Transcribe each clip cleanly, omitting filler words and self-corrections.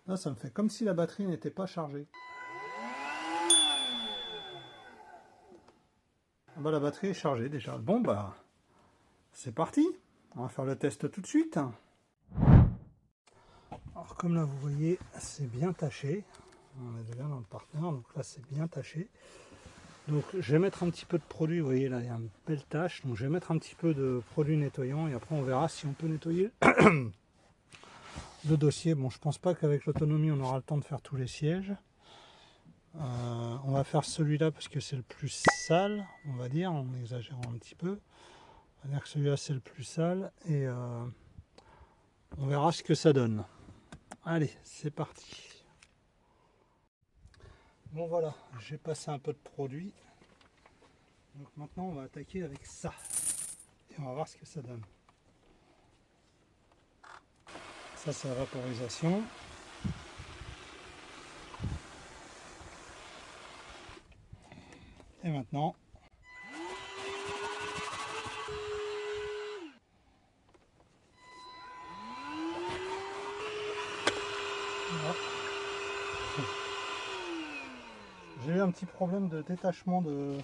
Là, ça me fait comme si la batterie n'était pas chargée. Ah bah, la batterie est chargée déjà. Bon bah, c'est parti. On va faire le test tout de suite. Alors comme là vous voyez, c'est bien taché. On est déjà dans le partenaire, donc là c'est bien taché. Donc je vais mettre un petit peu de produit, vous voyez là il y a une belle tache. Donc je vais mettre un petit peu de produit nettoyant et après on verra si on peut nettoyer le dossier. Bon, je pense pas qu'avec l'autonomie on aura le temps de faire tous les sièges. On va faire celui-là parce que c'est le plus sale, on va dire, en exagérant un petit peu. On va dire que celui-là c'est le plus sale et on verra ce que ça donne. Allez, c'est parti. Bon voilà, j'ai passé un peu de produit. Donc maintenant on va attaquer avec ça. Et on va voir ce que ça donne. Ça c'est la vaporisation. Et maintenant, voilà. J'ai eu un petit problème de détachement de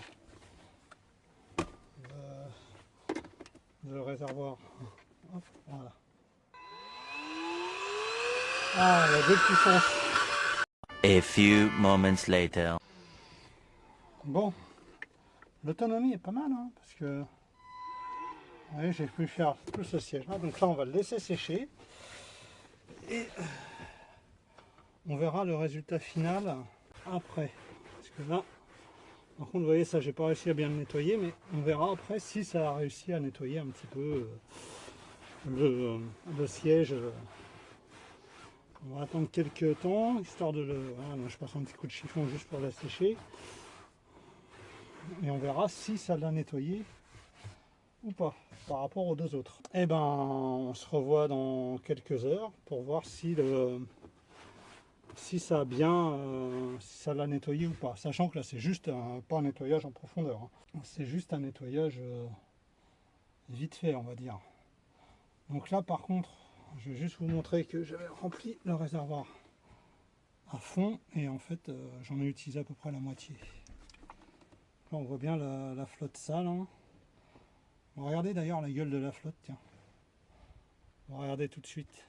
réservoir. Hop, voilà. Ah, la deux puissance. A few moments later. Bon, l'autonomie est pas mal, hein, parce que vous voyez, j'ai pu faire tout ce siège-là. Donc là, on va le laisser sécher. Et on verra le résultat final après. Parce que là, par contre, vous voyez, ça, j'ai pas réussi à bien le nettoyer, mais on verra après si ça a réussi à nettoyer un petit peu le siège. On va attendre quelques temps, histoire de le... Voilà, je passe un petit coup de chiffon juste pour la sécher. Et on verra si ça l'a nettoyé ou pas, par rapport aux deux autres. Et ben, on se revoit dans quelques heures pour voir si si ça a bien, si ça l'a nettoyé ou pas. Sachant que là, c'est juste pas un nettoyage en profondeur, hein. C'est juste un nettoyage vite fait, on va dire. Donc là, par contre, je vais juste vous montrer que j'avais rempli le réservoir à fond et en fait, j'en ai utilisé à peu près la moitié. Là, on voit bien la flotte sale, hein. On va regarder d'ailleurs la gueule de la flotte, tiens. On va regarder tout de suite.